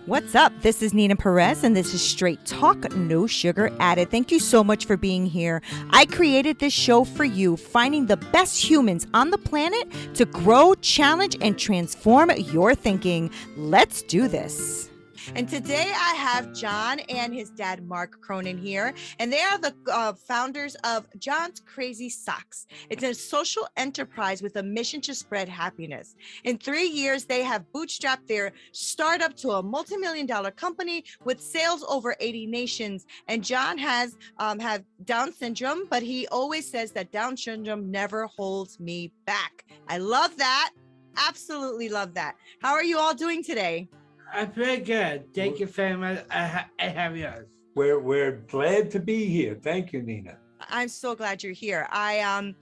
What's up? This is Nina Perez, and this is Straight Talk, no sugar added. Thank you so much for being here. I created this show for you, finding the best humans on the planet to grow, challenge, and transform your thinking. Let's do this. And today I have John and his dad, Mark Cronin, here, and they are the founders of John's Crazy Socks. It's a social enterprise with a mission to spread happiness. In 3 years, they have bootstrapped their startup to a multi-million-dollar company with sales over 80 nations. And John has had Down syndrome, but he always says that Down syndrome never holds me back. I love that. Absolutely love that. How are you all doing today? I'm very good. Thank you very much. I have yours. We're glad to be here. Thank you, Nina. I'm so glad you're here. I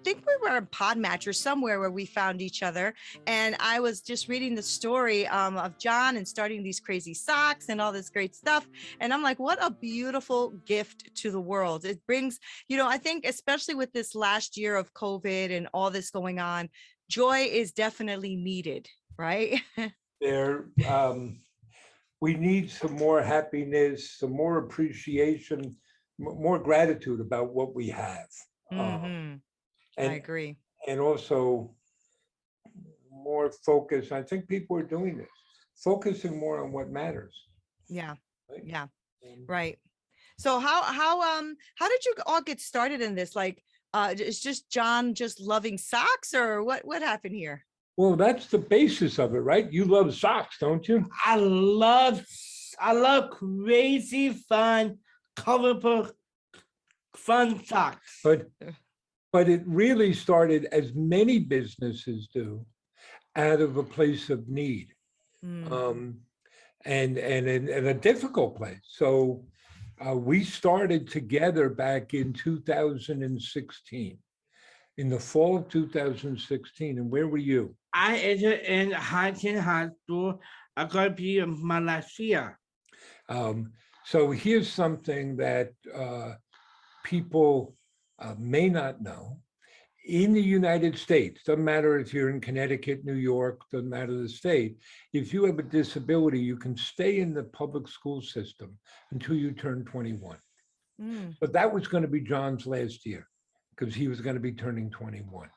think we were in Podmatch or somewhere where we found each other, and I was just reading the story of John and starting these crazy socks and all this great stuff, and I'm like, what a beautiful gift to the world. It brings, I think especially with this last year of COVID and all this going on, joy is definitely needed, right? We need some more happiness, some more appreciation, more gratitude about what we have. I agree. And also more focus. I think people are doing this, focusing more on what matters. Yeah. Right? Yeah. Right. So how did you all get started in this? Like, it's just John just loving socks, or what happened here? Well, that's the basis of it, right? You love socks, don't you? I love crazy, fun, colorful, fun socks. But it really started, as many businesses do, out of a place of need, and in a difficult place. So we started together back in 2016, in the fall of 2016. And where were you? I entered in Huntington High School. I got to be my last year. So here's something that people may not know. In the United States, doesn't matter if you're in Connecticut, New York, doesn't matter the state, if you have a disability, you can stay in the public school system until you turn 21. But that was going to be John's last year, because he was going to be turning 21.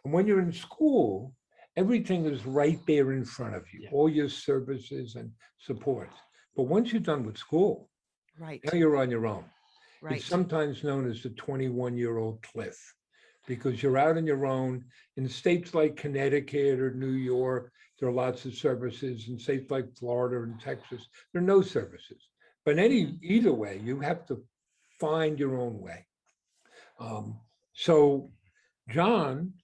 And when you're in school, everything is right there in front of you, all your services and supports. But once you're done with school, Right. now you're on your own. Right. It's sometimes known as the 21-year-old cliff, because you're out on your own. In states like Connecticut or New York, there are lots of services. In states like Florida and Texas, there are no services. But either way, you have to find your own way. So John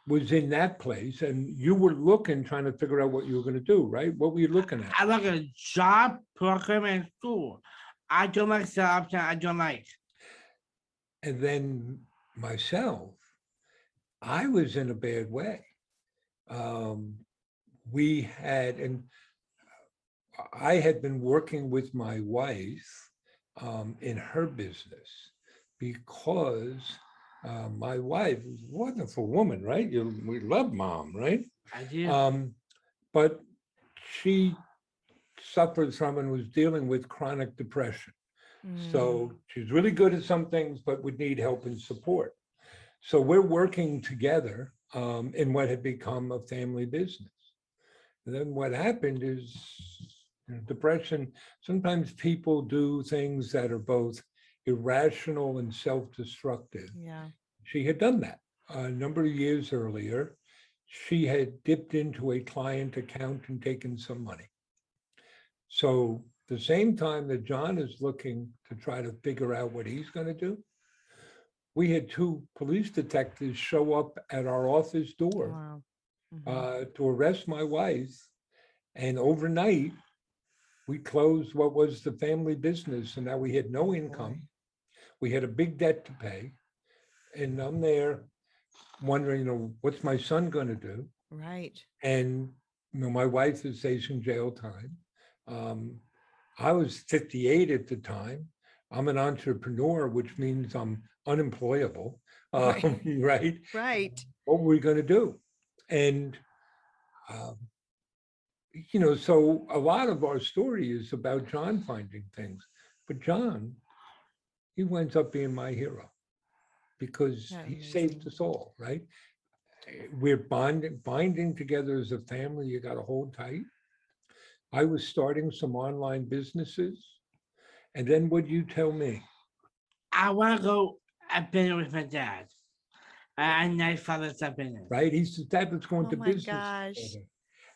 was in that place, and you were trying to figure out what you were going to do, right? What were you looking at? I like a job program in school. I don't like jobs that I don't like. And then myself, I was in a bad way. I had been working with my wife in her business, because my wife is a wonderful woman, right? We love Mom, right? I do. But she suffered from and was dealing with chronic depression. So she's really good at some things, but would need help and support. So we're working together in what had become a family business. And then what happened is, depression, sometimes people do things that are both irrational and self-destructive. Yeah. She had done that a number of years earlier. She had dipped into a client account and taken some money. So the same time that John is looking to try to figure out what he's going to do, we had 2 police detectives show up at our office door to arrest my wife. And overnight, we closed what was the family business, and now we had no income. We had a big debt to pay. And I'm there wondering, what's my son going to do? Right. And my wife is facing jail time. I was 58 at the time. I'm an entrepreneur, which means I'm unemployable, right? Right. What were we going to do? And So a lot of our story is about John finding things, but John, he winds up being my hero because That's he saved amazing. us all, right? We're binding together as a family. You got to hold tight. I was starting some online businesses. And then what you tell me, I want to go at dinner with my dad. A nice father's dinner. right? He said, Dad, let's go Oh into my business gosh. together.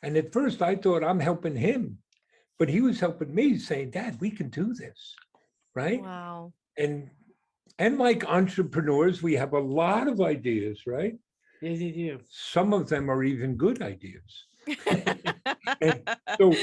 And at first I thought I'm helping him, but he was helping me saying, Dad, we can do this, right? Wow. And like entrepreneurs, we have a lot of ideas, right? Yes, you do. Some of them are even good ideas. And so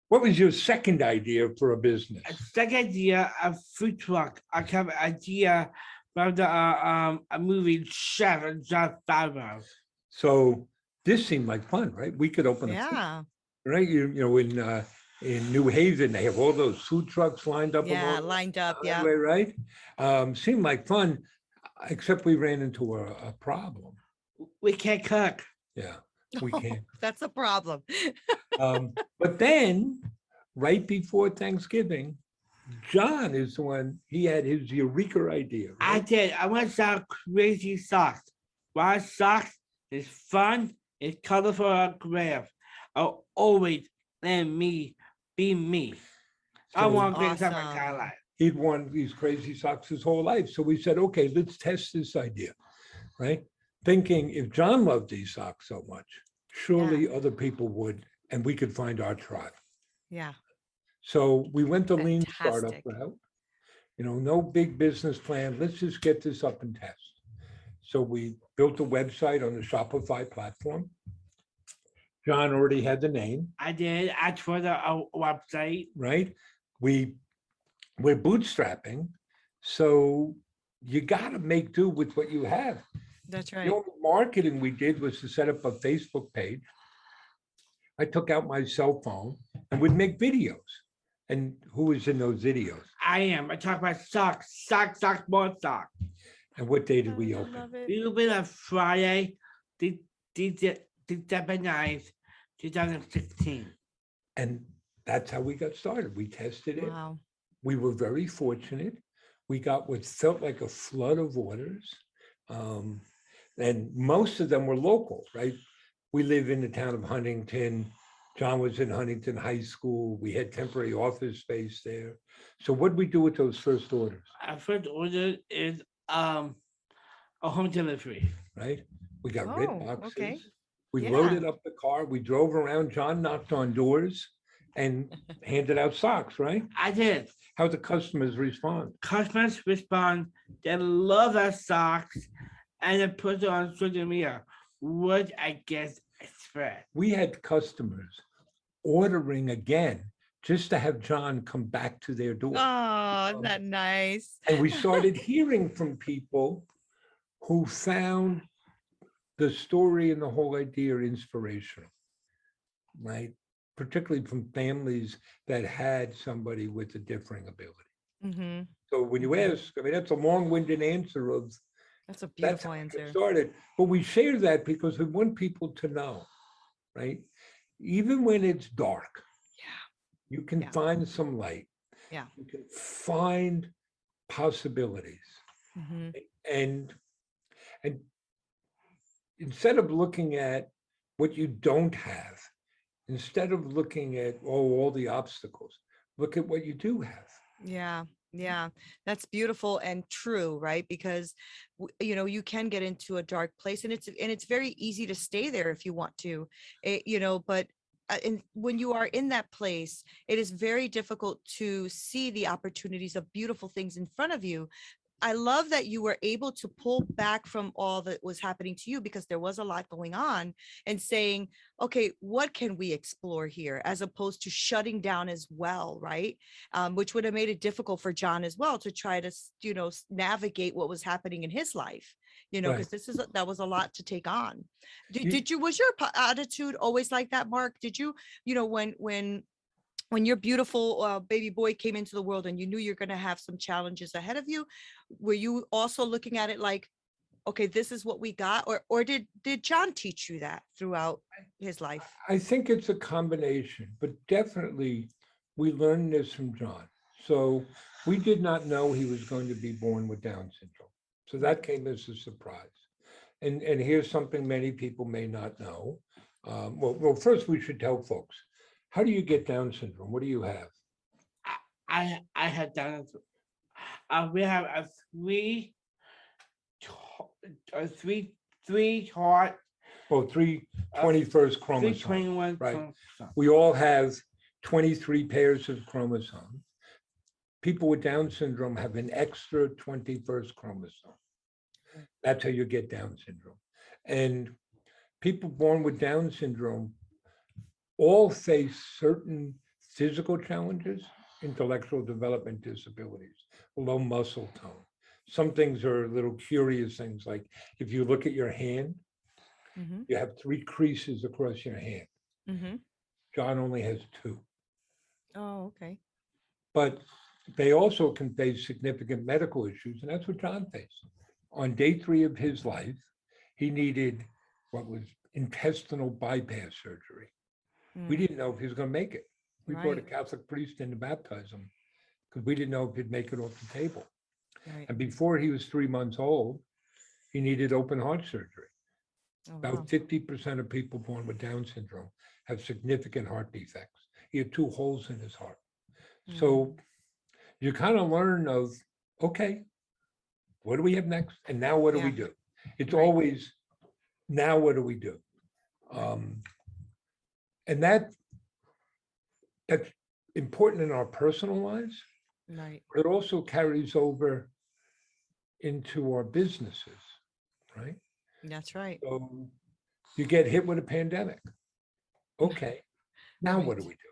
what was your second idea for a business? A second idea, a food truck. I have an idea about a movie Chef and John Favreau. So this seemed like fun, right? We could open a food, Yeah. right? In New Haven, they have all those food trucks lined up Yeah. along Lined up. the Yeah. highway, right? Seemed like fun, except we ran into a problem. We can't cook. Yeah, we can't. That's a problem. But then, right before Thanksgiving, John is the one, he had his eureka idea, I right? did. I want to sell crazy socks. Why socks is fun, it's colorful and creative. I'll always let me be me. I So want to get something Awesome. kind of life. he'd worn these crazy socks his whole life. So we said, okay, let's test this idea, right? Thinking if John loved these socks so much, surely other people would, and we could find our tribe. Yeah. So we went the lean startup Fantastic. route. No big business plan. Let's just get this up and test. So we built a website on the Shopify platform. John already had the name, I did. I tried a website. right? We're bootstrapping. So you got to make do with what you have. That's The right. only marketing we did was to set up a Facebook page. I took out my cell phone and would make videos. And who was in those videos? I am. I talk about socks, more socks. And what day did I we open? love it. We will be on Friday, December 9th, 2016. And that's how we got started. We tested it. Wow. We were very fortunate. We got what felt like a flood of orders. And most of them were local, right? We live in the town of Huntington. John was in Huntington High School. We had temporary office space there. So what did we do with those first orders, Our first order is a home delivery. right? We got red Oh, boxes. okay. We Yeah. loaded up the car. We drove around. John knocked on doors and handed out socks, right? I did. How the customers respond? Customers respond. They love our socks and they put it on social media, which I guess is spread. We had customers ordering again just to have John come back to their door. Oh, isn't that nice? And we started hearing from people who found the story and the whole idea inspirational, right? Particularly from families that had somebody with a differing ability. Mm-hmm. So when you ask, that's a long-winded answer of That's a that's beautiful how we got answer. started. But we share that because we want people to know, right? Even when it's dark, you can Yeah. find some light. Yeah. You can find possibilities. Mm-hmm. And instead of looking at what you don't have, instead of looking at all the obstacles, look at what you do have. Yeah. Yeah, that's beautiful and true, right? Because you can get into a dark place, and it's very easy to stay there if you want to, but when you are in that place, it is very difficult to see the opportunities of beautiful things in front of you. I love that you were able to pull back from all that was happening to you, because there was a lot going on, and saying, okay, what can we explore here, as opposed to shutting down as well, right? Which would have made it difficult for John as well to try to, navigate what was happening in his life, because Right. that was a lot to take on. You- Was your attitude always like that, Mark? Did you, when your beautiful baby boy came into the world and you knew you're going to have some challenges ahead of you, were you also looking at it like, okay, this is what we got, or did John teach you that throughout his life? I think it's a combination, but definitely we learned this from John. So we did not know he was going to be born with Down syndrome. So that came as a surprise. And here's something many people may not know. Well, first we should tell folks, how do you get Down syndrome? What do you have? I had done it. We have a three heart, Well, 21st three chromosome. 21 right. chromosomes. We all have 23 pairs of chromosomes. People with Down syndrome have an extra 21st chromosome. That's how you get Down syndrome. And people born with Down syndrome all face certain physical challenges, intellectual development disabilities, low muscle tone. Some things are little curious things, like if you look at your hand, Mm-hmm. you have 3 creases across your hand. Mm-hmm. John only has 2. Oh, okay. But they also can face significant medical issues, and that's what John faced. On day 3 of his life, he needed what was intestinal bypass surgery. We Mm, didn't know if he was going to make it. We brought a Right. Catholic priest in to baptize him because we didn't know if he'd make it off the table. Right. And before he was 3 months old, he needed open heart surgery. Oh, About wow. 50% of people born with Down syndrome have significant heart defects. He had 2 holes in his heart. Mm. So you kind of learn of, okay, what do we have next? And now what do we Yeah. do? It's Right. always, now what do we do? And that's important in our personal lives, Right. but it also carries over into our businesses, right? That's right. So you get hit with a pandemic. Okay, now what do Right. we do?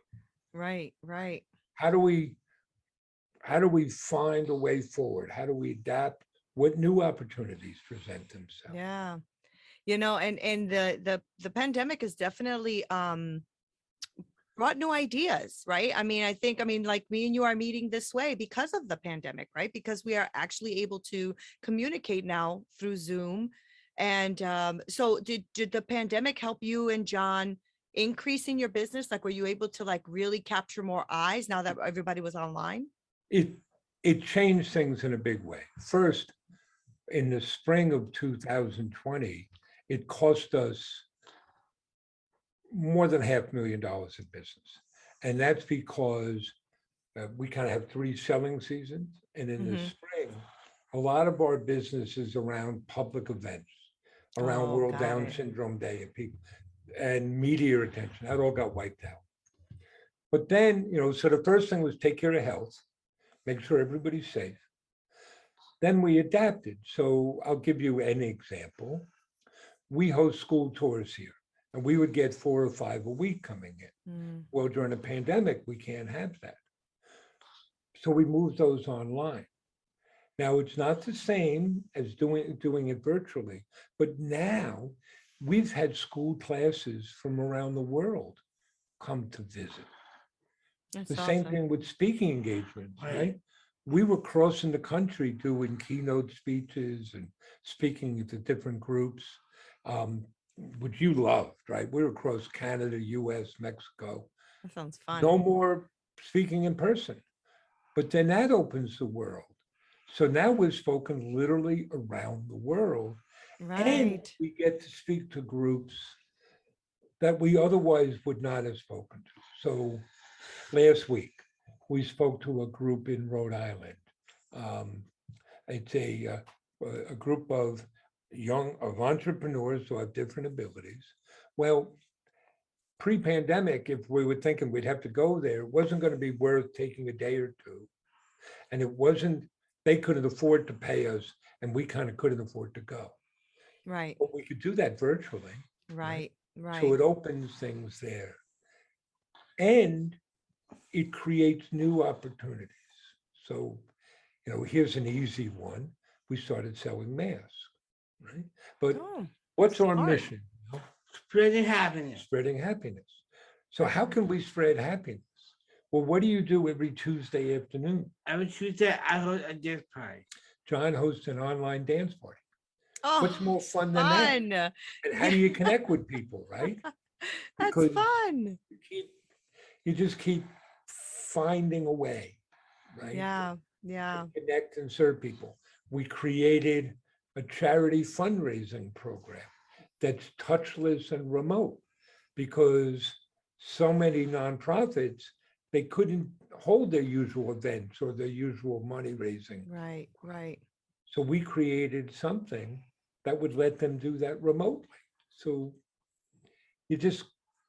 Right. Right. How do we find a way forward? How do we adapt? What new opportunities present themselves? Yeah. And the pandemic has definitely brought new ideas, right? I mean, like me and you are meeting this way because of the pandemic, right? Because we are actually able to communicate now through Zoom. And so did the pandemic help you and John increasing your business? Like, were you able to like really capture more eyes now that everybody was online? It changed things in a big way. First, in the spring of 2020, it cost us more than $500,000 in business. And that's because we kind of have 3 selling seasons. And in the Mhm. spring, a lot of our business is around public events, around Oh, World got Down it. Syndrome Day and people and media attention. That all got wiped out. But then, so the first thing was take care of health, make sure everybody's safe. Then we adapted. So I'll give you an example. We host school tours here, and we would get 4 or 5 a week coming in. Mm, Well, during a pandemic, we can't have that. So we moved those online. Now, it's not the same as doing it virtually, but now we've had school classes from around the world come to visit. That's The same awesome. thing with speaking engagements, Right. right? We were crossing the country doing keynote speeches and speaking to different groups, which you loved, right? We were across Canada, US, Mexico. That sounds fun. No more speaking in person. But then that opens the world. So now we've spoken literally around the world, and Right. we get to speak to groups that we otherwise would not have spoken to. So last week, we spoke to a group in Rhode Island. It's a group of entrepreneurs who have different abilities. Well, pre-pandemic, if we were thinking we'd have to go there, it wasn't going to be worth taking a day or two. And they couldn't afford to pay us, and we kind of couldn't afford to go. Right. But we could do that virtually. Right. Right. So it opens things there. And it creates new opportunities. So, here's an easy one. We started selling masks, right? But Oh, what's our smart. mission? Spreading happiness. Spreading happiness. So how can we spread happiness? Well, what do you do every Tuesday afternoon? Every Tuesday, I host a dance party. John hosts an online dance party. Oh, What's more fun than that? fun. And how Yeah, do you connect with people, right? that's Because fun. you keep, you just keep finding a way, right? Yeah, yeah. Connect and serve people. We created a charity fundraising program that's touchless and remote because so many nonprofits, they couldn't hold their usual events or their usual money raising. Right, right. So we created something that would let them do that remotely. So you just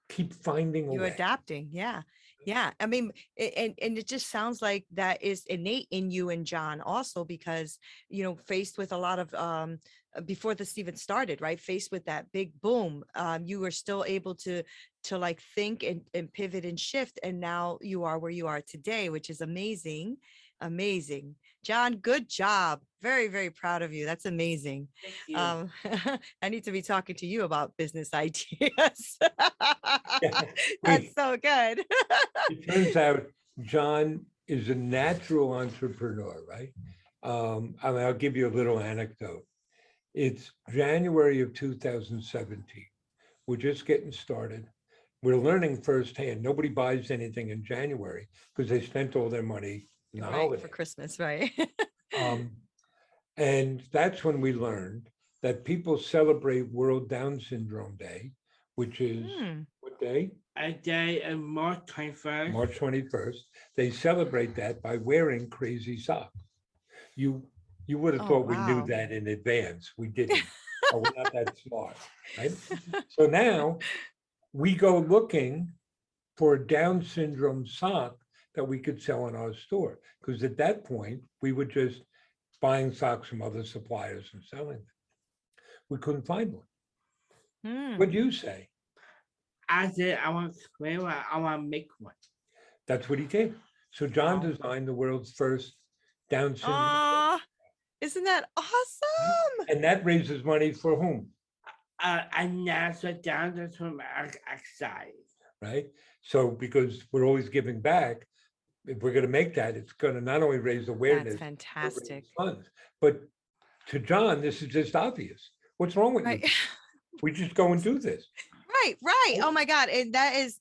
keep finding a You're way. adapting. Yeah. Yeah. I mean, and it just sounds like that is innate in you and John also because, faced with a lot of before this even started, right? Faced with that big boom, you were still able to like think and pivot and shift. And now you are where you are today, which is amazing. Amazing. John, good job. Very, very proud of you. That's amazing. Thank you. I need to be talking to you about business ideas. That's We, so good. it turns out John is a natural entrepreneur, right? I mean, I'll give you a little anecdote. It's January of 2017. We're just getting started. We're learning firsthand. Nobody buys anything in January because they spent all their money in the Right, holiday. for Christmas, right? Um, and that's when we learned that people celebrate World Down Syndrome Day, which is Hmm. what day? A day of March 21st. March 21st. They celebrate that by wearing crazy socks. You you would have Oh, thought we knew wow. that in advance. We didn't. Or we're not that smart, right? So now we go looking for a Down syndrome sock that we could sell in our store. Because at that point, we were just buying socks from other suppliers and selling them. We couldn't find one. Hmm. What'd you say? I said I want to create one. I want to make one. That's what he did. So John Wow. designed the world's first Down syndrome, Aw, isn't that awesome? and that raises money for whom, And that's what down to from exercise. right? So because we're always giving back, if we're going to make that, it's going to not only raise That's awareness, but raise fantastic. funds. But to John, this is just obvious. What's wrong with you? Right. We just go and do this. Right, right. Oh my God. And that is,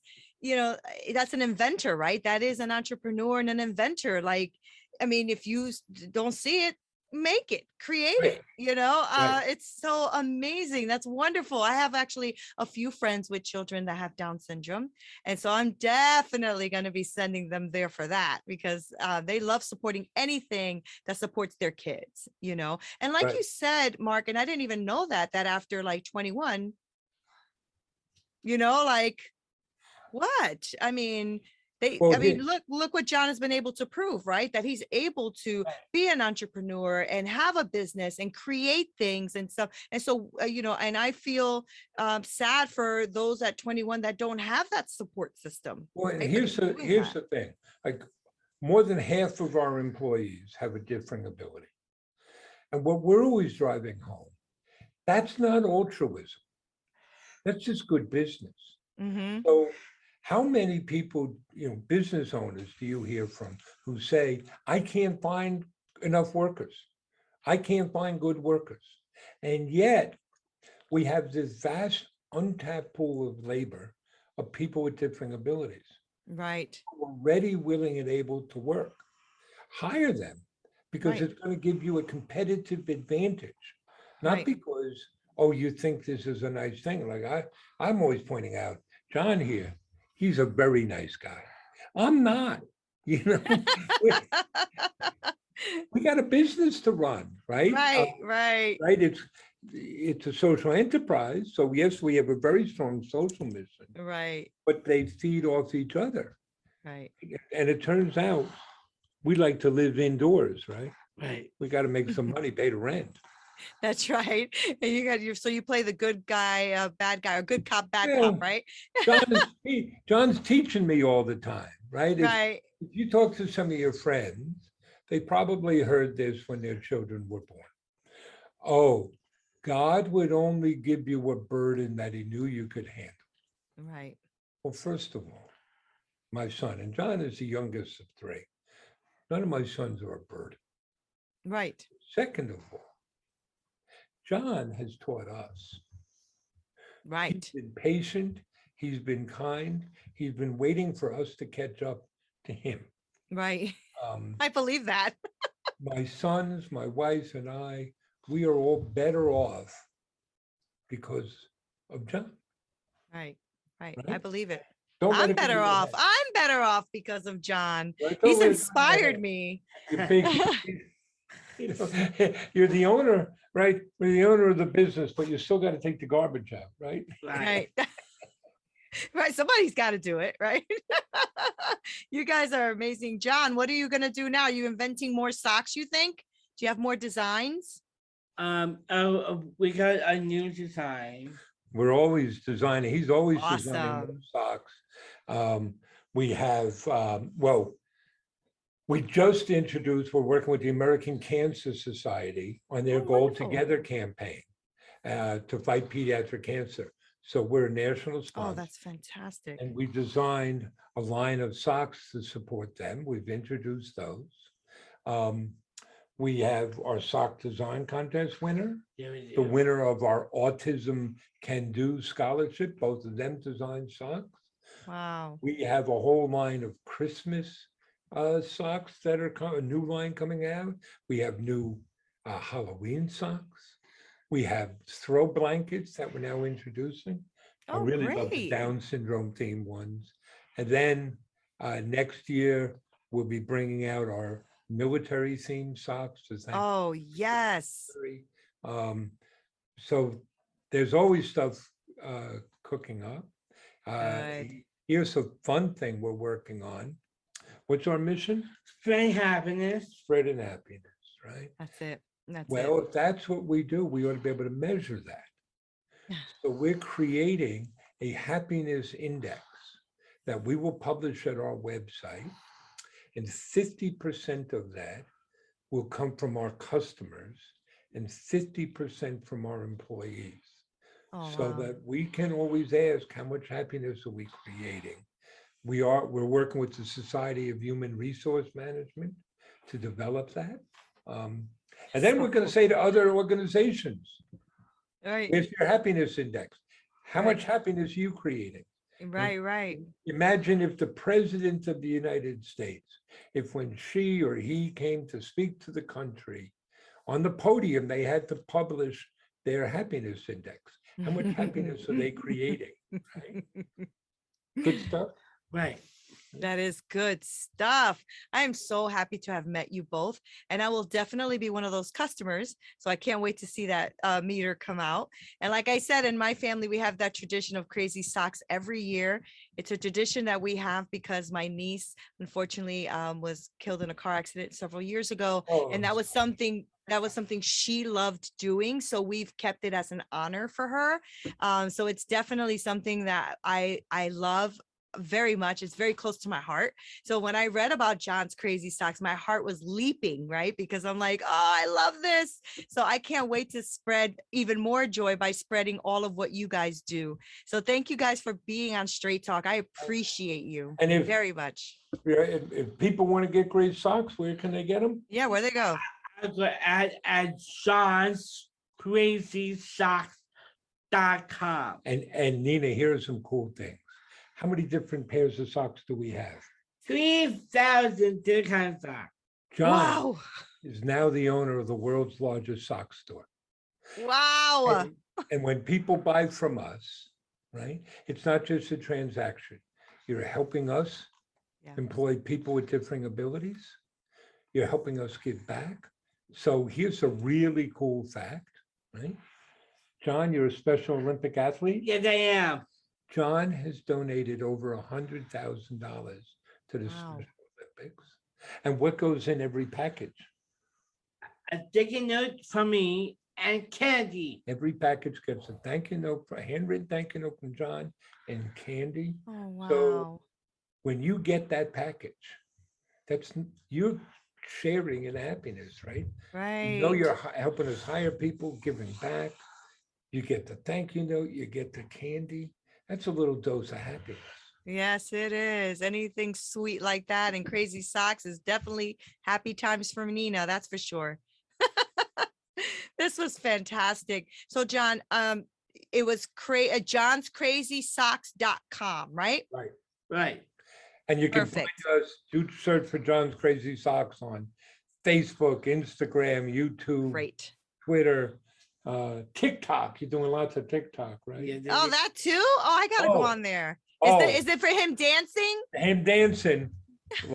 that's an inventor, right? That is an entrepreneur and an inventor. Like, I mean, if you don't see it, make it, create Right. it, Right. it's so amazing. That's wonderful. I have actually a few friends with children that have Down syndrome. And so I'm definitely going to be sending them there for that because they love supporting anything that supports their kids, And like Right. you said, Mark, and I didn't even know that after like 21, like what? I mean, Well, look what John has been able to prove, right? That he's able to be an entrepreneur and have a business and create things and stuff. And so, and I feel sad for those at 21 that don't have that support system. well, Right? But here's he's the doing here's that. the thing. Like more than half of our employees have a differing ability. And what we're always driving home, that's not altruism. That's just good business. Mhm. So how many people, business owners do you hear from who say, I can't find enough workers. I can't find good workers. And yet we have this vast untapped pool of labor of people with different abilities Right. who are ready, willing, and able to work. Hire them because Right. it's going to give you a competitive advantage, not Right. because, oh, you think this is a nice thing. Like I'm always pointing out, John here, he's a very nice guy. I'm not, you know, we, we got a business to run, right? Right. Right. Right. It's a social enterprise. So yes, we have a very strong social mission, Right. but they feed off each other. Right. And it turns out we like to live indoors, right? Right. We got to make some money, pay the rent. That's right. And so you play the good guy, bad guy, or good cop, bad Well, cop, right? John's teaching me all the time, right? Right. If you talk to some of your friends, they probably heard this when their children were born. Oh, God would only give you a burden that he knew you could handle. Right. Well, first of all, my son, and John is the youngest of three, none of my sons are a burden. Right. Second of all, John has taught us. Right. He's been patient. He's been kind. He's been waiting for us to catch up to him. Right. Um, I believe that. my sons, my wife, and I, we are all better off because of John. Right. Right. I Right? believe it. Don't let I'm it go to better your off. head. I'm better off because of John. Right? He's Don't let it go to your inspired head. me. You're big. You know, you're the owner, right? You're the owner of the business, but you still got to take the garbage out, right? Right. Right. Right. Somebody's got to do it. Right. You guys are amazing. John, what are you going to do now? Are you inventing more socks, you think? Do you have more designs? We got a new design. We're always designing. He's always designing more Awesome. socks. We have, well, we just introduced, we're working with the American Cancer Society on their Oh, Goal wonderful. Together campaign to fight pediatric cancer. So we're a national Oh, sponsor. that's fantastic. And we designed a line of socks to support them. We've introduced those. We have our sock design contest winner, There we the go. winner of our Autism Can Do scholarship. Both of them designed socks. Wow. We have a whole line of Christmas socks that are a new line coming out. We have new Halloween socks. We have throw blankets that we're now introducing. I Oh, really love the great. Down syndrome themed ones. And then next year, we'll be bringing out our military themed socks to thank Oh, yes. military. So there's always stuff cooking up. Good. Here's a fun thing we're working on. What's our mission? Spread happiness. Spread and happiness, right? That's it. That's Well, it. if that's what we do, we ought to be able to measure that. So we're creating a happiness index that we will publish at our website. And 50% of that will come from our customers and 50% from our employees. Oh, So wow. that we can always ask, how much happiness are we creating? We're working with the Society of Human Resource Management to develop that. And then we're going to say to other organizations, Right. where's your happiness index? How Right. much happiness are you creating? Right. Right. Imagine if the president of the United States, if when she or he came to speak to the country on the podium, they had to publish their happiness index. How much happiness are they creating? Right? Good stuff. Right. That is good stuff. I am so happy to have met you both, and I will definitely be one of those customers. So I can't wait to see that meter come out. And like I said, in my family, we have that tradition of crazy socks every year. It's a tradition that we have because my niece, unfortunately, was killed in a car accident several years ago, and that was something she loved doing. So we've kept it as an honor for her. So it's definitely something that I love very much. It's very close to my heart. So when I read about John's crazy socks, my heart was leaping, right? Because I'm like, oh, I love this. So I can't wait to spread even more joy by spreading all of what you guys do. So thank you guys for being on Straight Talk. I appreciate you And if- very much. If people want to get great socks, where can they get them? Yeah, where they go? I go at Sean's crazysocks.com. And Nina, here are some cool things. How many different pairs of socks do we have? 3,000 different kinds of socks. John Wow. is now the owner of the world's largest sock store. Wow. And when people buy from us, right, it's not just a transaction. You're helping us Yeah. employ people with differing abilities. You're helping us give back. So here's a really cool fact, right? John, you're a Special Olympic athlete. Yes, I am. John has donated over $100,000 to the Wow. Special Olympics. And what goes in every package? A sticky note from me and candy. Every package gets a thank you note, a handwritten thank you note from John and candy. Oh, wow. So when you get that package, you're sharing in happiness, right? Right. You know you're helping us hire people, giving back. You get the thank you note, you get the candy. That's a little dose of happiness. Yes, it is. Anything sweet like that and crazy socks is definitely happy times for Nina. That's for sure. This was fantastic. So John, it was johnscrazysocks.com, right? Right. Right. And you can Perfect. find us, do search for John's Crazy Socks on Facebook, Instagram, YouTube, Great. Twitter, TikTok. You're doing lots of TikTok, right? Yeah, Oh, that too? Oh, I gotta go Oh. on there. Oh. Is it for him dancing? Him dancing.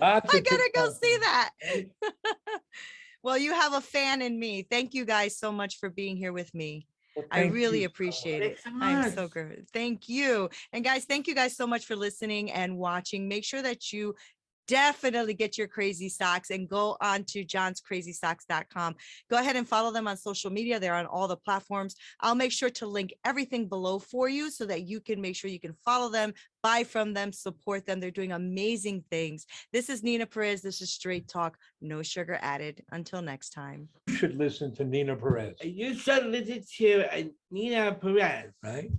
Lots I of gotta go TikTok. see that. Well, you have a fan in me. Thank you guys so much for being here with me. Well, I thank really you so appreciate much. it. Thanks so I'm so much. good. Thank you. And guys, thank you guys so much for listening and watching. Make sure that you definitely get your crazy socks and go on to johnscrazysocks.com. Go ahead and follow them on social media. They're on all the platforms. I'll make sure to link everything below for you so that you can make sure you can follow them, buy from them, support them. They're doing amazing things. This is Nina Perez. This is Straight Talk, no sugar added. Until next time. You should listen to Nina Perez, You should listen to Nina Perez. right?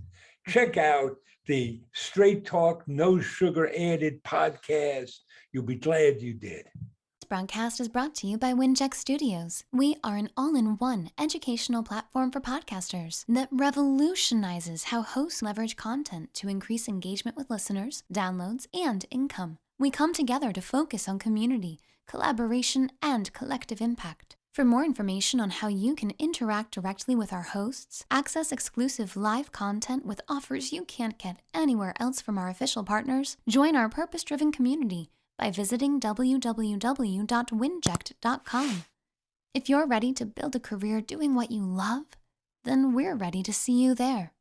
Check out the Straight Talk, No Sugar Added podcast. You'll be glad you did. This broadcast is brought to you by Winject Studios. We are an all-in-one educational platform for podcasters that revolutionizes how hosts leverage content to increase engagement with listeners, downloads, and income. We come together to focus on community, collaboration, and collective impact. For more information on how you can interact directly with our hosts, access exclusive live content with offers you can't get anywhere else from our official partners, join our purpose-driven community by visiting www.winject.com. If you're ready to build a career doing what you love, then we're ready to see you there.